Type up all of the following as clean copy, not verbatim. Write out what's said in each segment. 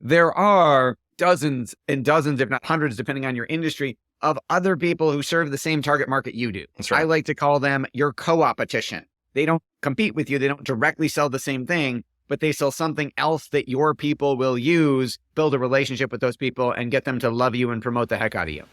there are dozens and dozens, if not hundreds, depending on your industry, of other people who serve the same target market you do. That's right. I like to call them your coopetition. They don't compete with you. They don't directly sell the same thing, but they sell something else that your people will use, build a relationship with those people, and get them to love you and promote the heck out of you.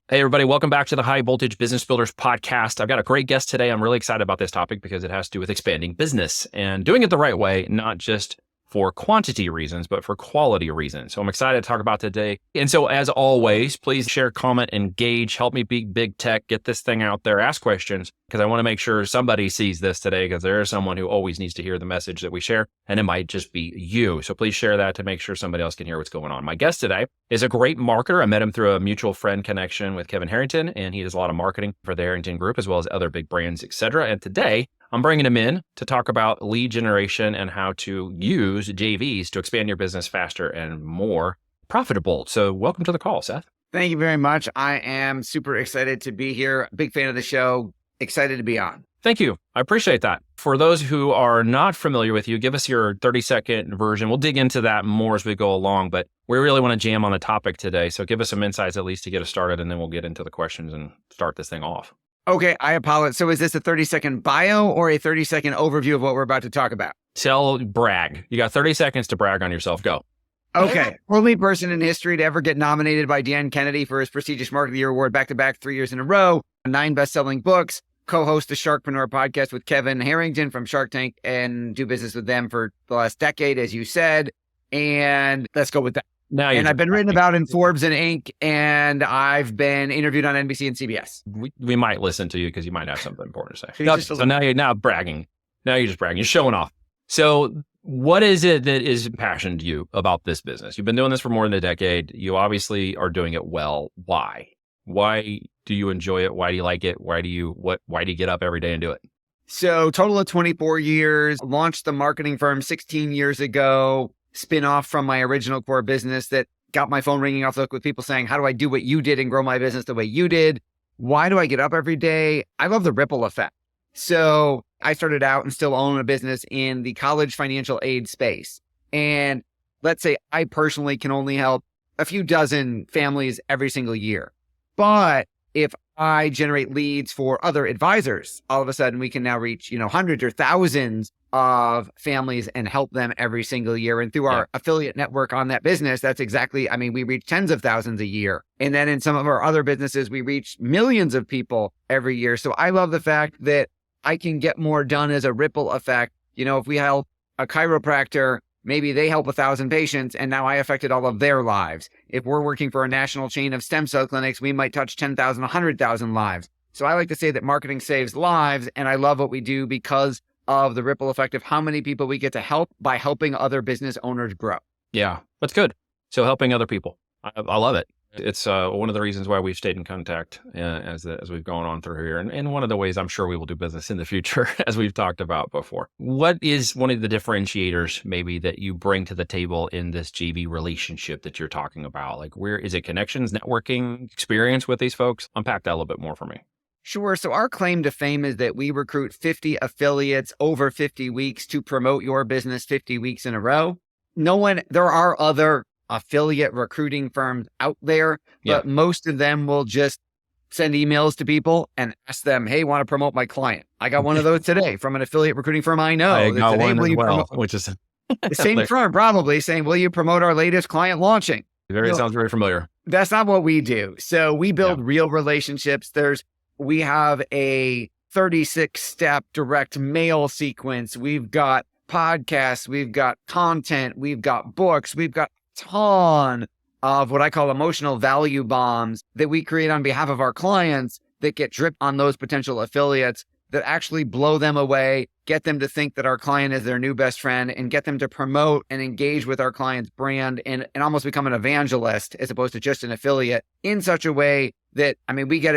Hey, everybody. Welcome back to the High Voltage Business Builders podcast. I've got a great guest today. I'm really excited about this topic because it has to do with expanding business and doing it the right way, not just for quantity reasons, but for quality reasons. So I'm excited to talk about today. And so as always, please share, comment, engage, help me beat big tech, get this thing out there, ask questions, because I want to make sure somebody sees this today, because there is someone who always needs to hear the message that we share, and it might just be you. So please share that to make sure somebody else can hear what's going on. My guest today is a great marketer. I met him through a mutual friend connection with Kevin Harrington, and he does a lot of marketing for the Harrington Group, as well as other big brands, etc. And today, I'm bringing him in to talk about lead generation and how to use JVs to expand your business faster and more profitable. So welcome to the call, Seth. Thank you very much. I am super excited to be here. Big fan of the show. Excited to be on. Thank you. I appreciate that. For those who are not familiar with you, give us your 30-second version. We'll dig into that more as we go along, but we really want to jam on the topic today. So give us some insights at least to get us started, and then we'll get into the questions and start this thing off. Okay, I apologize. So is this a 30-second bio or a 30-second overview of what we're about to talk about? Brag. You got 30 seconds to brag on yourself. Go. Okay. Only person in history to ever get nominated by Dan Kennedy for his prestigious Market of the Year award back-to-back 3 years in a row, 9 best-selling books, co-host the Sharkpreneur podcast with Kevin Harrington from Shark Tank, and do business with them for the last decade, as you said. And let's go with that. And I've been written about in Forbes and Inc., and I've been interviewed on NBC and CBS. We might listen to you because you might have something important to say. So now you're bragging. Now you're just bragging. You're showing off. So what is it that is passion to you about this business? You've been doing this for more than a decade. You obviously are doing it well. Why? Why do you enjoy it? Why do you like it? Why do you get up every day and do it? So total of 24 years, launched the marketing firm 16 years ago, spin off from my original core business that got my phone ringing off the hook with people saying, how do I do what you did and grow my business the way you did? Why do I get up every day? I love the ripple effect. So I started out and still own a business in the college financial aid space. And let's say I personally can only help a few dozen families every single year. But if I generate leads for other advisors, all of a sudden we can now reach, hundreds or thousands of families and help them every single year. And through our affiliate network on that business, that's exactly, we reach tens of thousands a year. And then in some of our other businesses, we reach millions of people every year. So I love the fact that I can get more done as a ripple effect. If we help a chiropractor, maybe they help 1,000 patients, and now I affected all of their lives. If we're working for a national chain of stem cell clinics, we might touch 10,000, 100,000 lives. So I like to say that marketing saves lives, and I love what we do because of the ripple effect of how many people we get to help by helping other business owners grow. Yeah, that's good. So helping other people. I love it. It's one of the reasons why we've stayed in contact as we've gone on through here. And one of the ways I'm sure we will do business in the future, as we've talked about before. What is one of the differentiators maybe that you bring to the table in this JV relationship that you're talking about? Like, where is it? Connections, networking, experience with these folks? Unpack that a little bit more for me. Sure. So our claim to fame is that we recruit 50 affiliates over 50 weeks to promote your business 50 weeks in a row. There are other affiliate recruiting firms out there, but most of them will just send emails to people and ask them, hey, want to promote my client? I got one of those today from an affiliate recruiting firm I know. I got one as well, which is the same firm probably saying, will you promote our latest client launching? Sounds very familiar. That's not what we do. So we build real relationships. We have a 36-step direct mail sequence. We've got podcasts. We've got content. We've got books. We've got a ton of what I call emotional value bombs that we create on behalf of our clients that get dripped on those potential affiliates that actually blow them away, get them to think that our client is their new best friend, and get them to promote and engage with our client's brand and almost become an evangelist as opposed to just an affiliate in such a way that, we get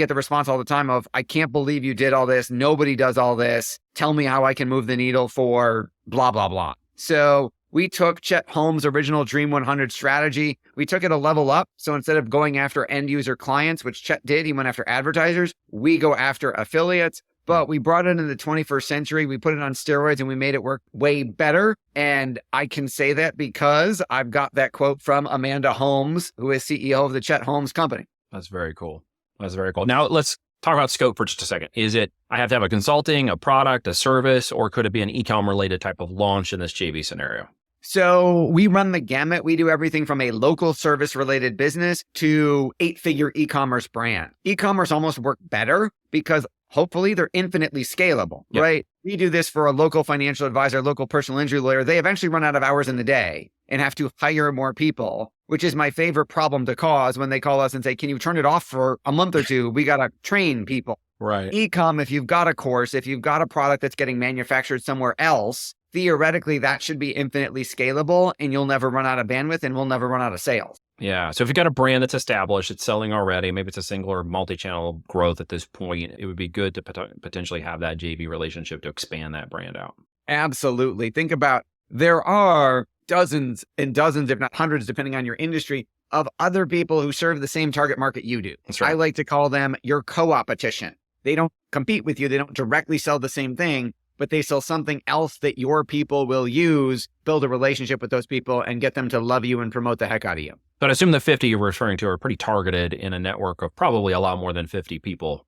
the response all the time of, I can't believe you did all this. Nobody does all this. Tell me how I can move the needle for blah, blah, blah. So we took Chet Holmes' original Dream 100 strategy. We took it a level up. So instead of going after end user clients, which Chet did, he went after advertisers. We go after affiliates. but we brought it into the 21st century. We put it on steroids and we made it work way better. And I can say that because I've got that quote from Amanda Holmes, who is CEO of the Chet Holmes Company. That's very cool. That's very cool. Now let's talk about scope for just a second. Is it, I have to have a consulting, a product, a service, or could it be an e-com related type of launch in this JV scenario? So we run the gamut. We do everything from a local service related business to 8-figure e-commerce brand. E-commerce almost work better because hopefully they're infinitely scalable, right? We do this for a local financial advisor, local personal injury lawyer. They eventually run out of hours in the day and have to hire more people, which is my favorite problem to cause when they call us and say, can you turn it off for a month or two? We got to train people. Right. E-com, if you've got a course, if you've got a product that's getting manufactured somewhere else, theoretically, that should be infinitely scalable and you'll never run out of bandwidth and we'll never run out of sales. Yeah. So if you've got a brand that's established, it's selling already, maybe it's a single or multi-channel growth at this point, it would be good to potentially have that JV relationship to expand that brand out. Absolutely. Think about, there are dozens and dozens, if not hundreds, depending on your industry, of other people who serve the same target market you do. That's right. I like to call them your coopetition. They don't compete with you. They don't directly sell the same thing, but they sell something else that your people will use, build a relationship with those people and get them to love you and promote the heck out of you. But I assume the 50 you're referring to are pretty targeted in a network of probably a lot more than 50 people.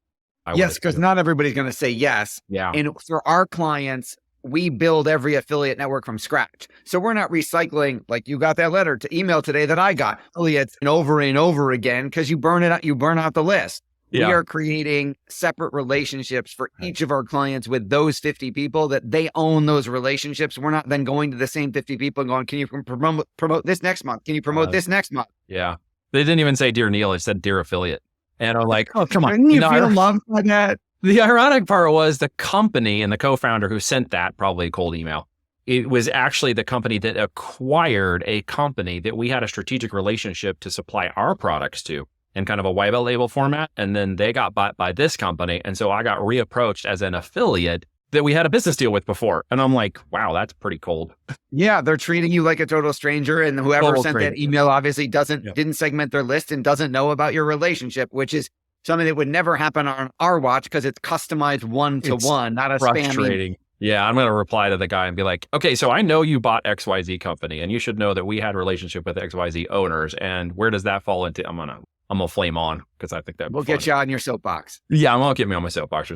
Yes, because not everybody's going to say yes. Yeah. And for our clients, we build every affiliate network from scratch. So we're not recycling, like you got that letter to email today that I got, affiliates and over again, because you burn it out, you burn out the list. Yeah. We are creating separate relationships for each of our clients with those 50 people that they own those relationships. We're not then going to the same 50 people and going, can you promote this next month? Can you promote this next month? Yeah. They didn't even say dear Neil, it said dear affiliate. And I'm like, oh, come on. Didn't you feel loved by that? The ironic part was the company and the co-founder who sent that, probably a cold email, it was actually the company that acquired a company that we had a strategic relationship to supply our products to in kind of a white label format. And then they got bought by this company. And so I got reapproached as an affiliate that we had a business deal with before. And I'm like, wow, that's pretty cold. Yeah, they're treating you like a total stranger. And whoever sent that email obviously didn't segment their list and doesn't know about your relationship, which is something that would never happen on our watch because it's customized one-to-one, not a spam. Yeah, I'm going to reply to the guy and be like, okay, so I know you bought XYZ company and you should know that we had a relationship with XYZ owners. And where does that fall into? I'm gonna flame on because I think that we'll get you on your soapbox. Yeah, I'm gonna get me on my soapbox.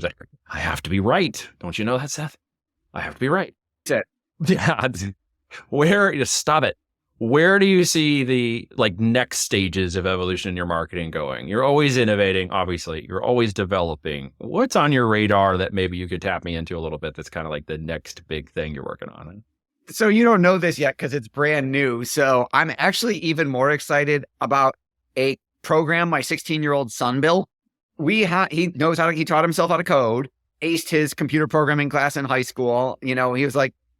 I have to be right. Don't you know that, Seth? I have to be right. That's it. Yeah. Stop it. Where do you see the next stages of evolution in your marketing going? You're always innovating, obviously. You're always developing. What's on your radar that maybe you could tap me into a little bit that's kind of like the next big thing you're working on? So you don't know this yet because it's brand new. So I'm actually even more excited about a program my 16-year-old son built. He taught himself how to code, aced his computer programming class in high school. He was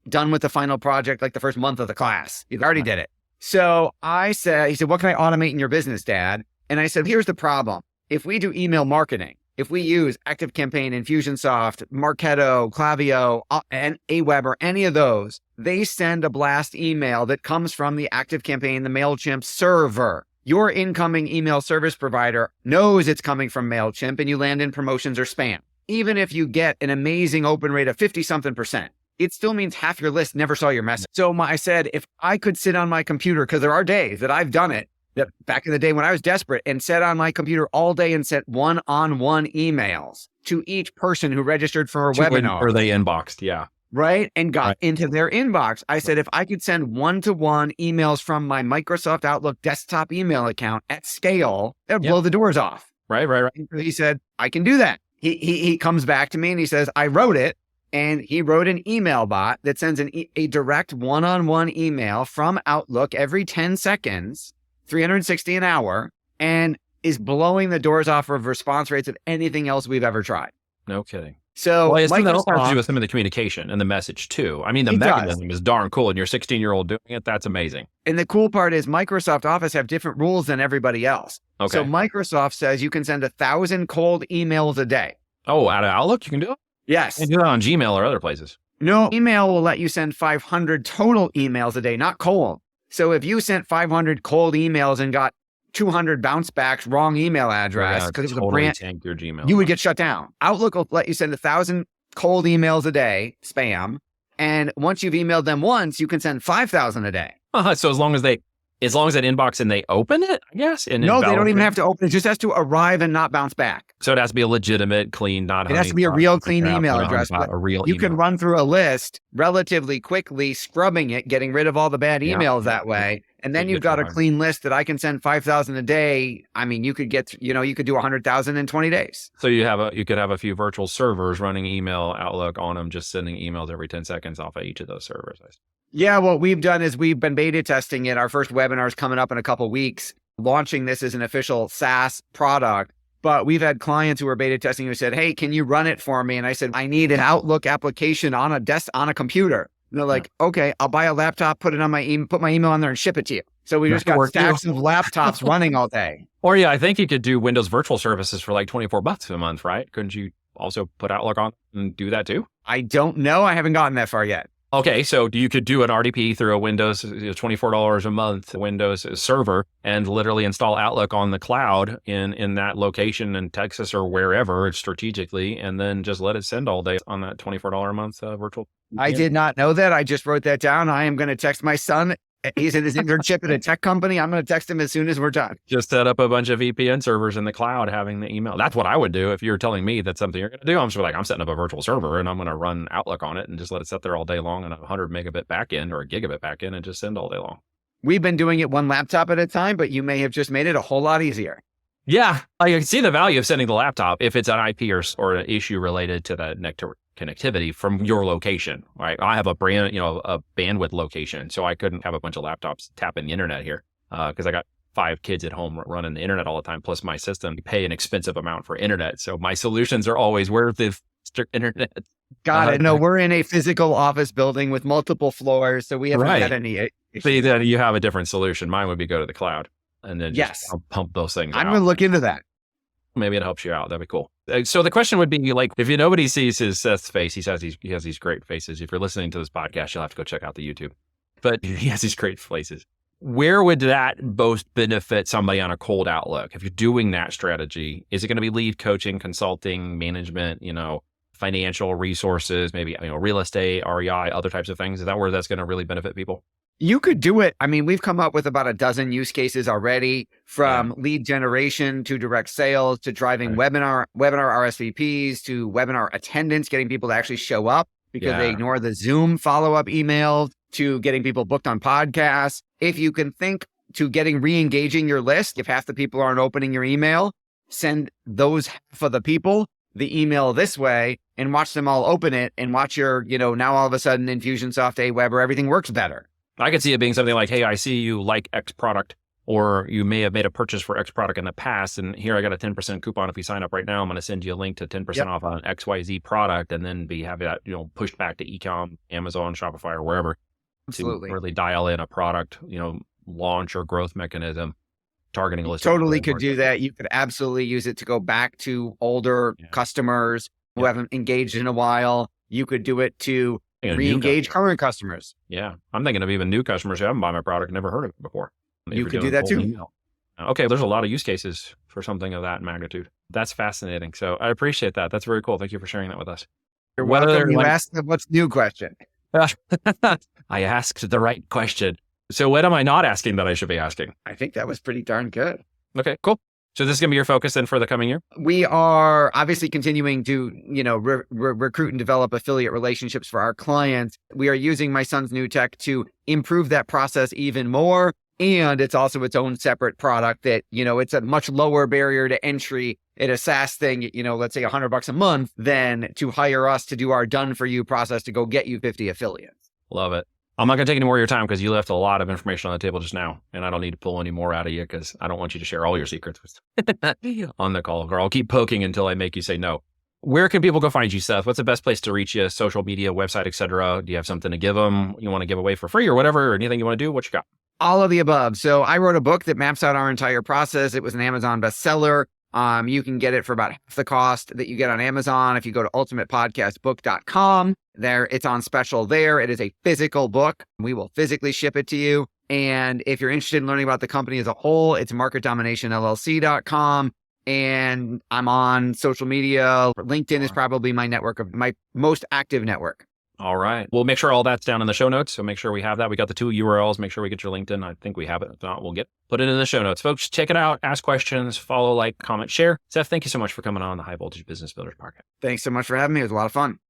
done with the final project, the first month of the class. He already did it. So he said, what can I automate in your business, Dad? And I said, here's the problem. If we do email marketing, if we use ActiveCampaign, Infusionsoft, Marketo, Klaviyo, and Aweber, any of those, they send a blast email that comes from the ActiveCampaign, the MailChimp server. Your incoming email service provider knows it's coming from MailChimp and you land in promotions or spam. Even if you get an amazing open rate of 50-something%, it still means half your list never saw your message. So I said, if I could sit on my computer, because there are days that I've done it, that back in the day when I was desperate, and sat on my computer all day and sent one-on-one emails to each person who registered for a webinar. Or they inboxed, yeah. Right? And got into their inbox. I said, if I could send one-to-one emails from my Microsoft Outlook desktop email account at scale, that would blow the doors off. Right. And he said, I can do that. He comes back to me and he says, I wrote it. And he wrote an email bot that sends a direct one-on-one email from Outlook every 10 seconds, 360 an hour, and is blowing the doors off of response rates of anything else we've ever tried. No kidding. So I assume that also has to do with some of the communication and the message too. I mean, the mechanism is darn cool, and your 16-year-old doing it, that's amazing. And the cool part is Microsoft Office have different rules than everybody else. Okay. So Microsoft says you can send 1,000 cold emails a day. Oh, out of Outlook, you can do it? Yes. You can do that on Gmail or other places. No, email will let you send 500 total emails a day, not cold. So if you sent 500 cold emails and got 200 bounce backs, wrong email address, because it was totally a brand, tank your Gmail. you would get shut down. Outlook will let you send 1,000 cold emails a day, spam. And once you've emailed them once, you can send 5,000 a day. So as long as that inbox and they open it, I guess. And No, they don't even have to open it. It just has to arrive and not bounce back. So it has to be a legitimate, clean, not It has to be a real clean email address. A real you email. can run through a list relatively quickly, scrubbing it, getting rid of all the bad emails that way. And then you've got a clean list that I can send 5,000 a day. I mean, you could get, you could do 100,000 in 20 days. So you could have a few virtual servers running email Outlook on them, just sending emails every 10 seconds off of each of those servers. Yeah, what we've done is we've been beta testing it. Our first webinar is coming up in a couple weeks, launching this as an official SaaS product. But we've had clients who are beta testing who said, "Hey, can you run it for me?" And I said, "I need an Outlook application on a computer." And they're like, "Okay, I'll buy a laptop, put it on put my email on there and ship it to you." So we just got stacks of laptops running all day. Or I think you could do Windows virtual services for like $24 a month, right? Couldn't you also put Outlook on and do that too? I don't know. I haven't gotten that far yet. Okay, so you could do an RDP through a Windows $24 a month Windows server and literally install Outlook on the cloud in that location in Texas or wherever strategically, and then just let it send all day on that $24 a month virtual. I did not know that. I just wrote that down. I am going to text my son. He's in his internship at a tech company. I'm going to text him as soon as we're done. Just set up a bunch of VPN servers in the cloud, having the email. That's what I would do if you're telling me that's something you're going to do. I'm just like, I'm setting up a virtual server and I'm going to run Outlook on it and just let it sit there all day long on a 100 megabit backend or a gigabit backend and just send all day long. We've been doing it one laptop at a time, but you may have just made it a whole lot easier. Yeah, I can see the value of sending the laptop if it's an IP or an issue related to that network connectivity from your location, right? I have a bandwidth location, so I couldn't have a bunch of laptops tapping the internet here because I got 5 kids at home running the internet all the time, plus my system. You pay an expensive amount for internet. So my solutions are always, where's the internet? Got it. No, we're in a physical office building with multiple floors, so we haven't had any issues. So then you have a different solution. Mine would be go to the cloud and then just pump those things out. I'm going to look into that. Maybe it helps you out. That'd be cool. So the question would be like, if nobody sees Seth's face, he has these great faces. If you're listening to this podcast, you'll have to go check out the YouTube. But he has these great faces. Where would that most benefit somebody on a cold Outlook? If you're doing that strategy, is it going to be lead coaching, consulting, management, financial resources, maybe real estate, REI, other types of things? Is that where that's going to really benefit people? You could do it. I mean, we've come up with about a dozen use cases already, from lead generation to direct sales to driving webinar RSVPs to webinar attendance, getting people to actually show up because they ignore the Zoom follow-up emails, to getting people booked on podcasts. If you can think to getting re-engaging your list, if half the people aren't opening your email, send those half of the people the email this way and watch them all open it and watch your, now all of a sudden Infusionsoft, Aweber, everything works better. I could see it being something like, hey, I see you like X product, or you may have made a purchase for X product in the past, and here I got a 10% coupon. If you sign up right now, I'm going to send you a link to 10% off on XYZ product, and then have that pushed back to eCom, Amazon, Shopify, or wherever. Absolutely. To really dial in a product, launch or growth mechanism, targeting a list. Totally could do that. You could absolutely use it to go back to older customers who haven't engaged in a while. You could do it to re-engage current customers. Yeah. I'm thinking of even new customers who haven't bought my product, never heard of it before. You could do that too. Email. Okay. There's a lot of use cases for something of that magnitude. That's fascinating. So I appreciate that. That's very cool. Thank you for sharing that with us. You're welcome. You asked the what's new question. I asked the right question. So what am I not asking that I should be asking? I think that was pretty darn good. Okay, cool. So this is going to be your focus then for the coming year? We are obviously continuing to, recruit and develop affiliate relationships for our clients. We are using my son's new tech to improve that process even more. And it's also its own separate product that, it's a much lower barrier to entry at a SaaS thing, let's say $100 a month, than to hire us to do our done for you process to go get you 50 affiliates. Love it. I'm not going to take any more of your time because you left a lot of information on the table just now, and I don't need to pull any more out of you because I don't want you to share all your secrets on the call, or I'll keep poking until I make you say no. Where can people go find you, Seth? What's the best place to reach you? Social media, website, etc. Do you have something to give them? You want to give away for free or whatever, or anything you want to do? What you got? All of the above. So I wrote a book that maps out our entire process. It was an Amazon bestseller. You can get it for about half the cost that you get on Amazon. If you go to ultimatepodcastbook.com, it's on special there. It is a physical book. We will physically ship it to you. And if you're interested in learning about the company as a whole, it's marketdominationllc.com. And I'm on social media. LinkedIn is probably my most active network. All right. We'll make sure all that's down in the show notes. So make sure we have that. We got the 2 URLs. Make sure we get your LinkedIn. I think we have it. If not, we'll put it in the show notes. Folks, check it out. Ask questions, follow, like, comment, share. Seth, thank you so much for coming on the High Voltage Business Builders Podcast. Thanks so much for having me. It was a lot of fun.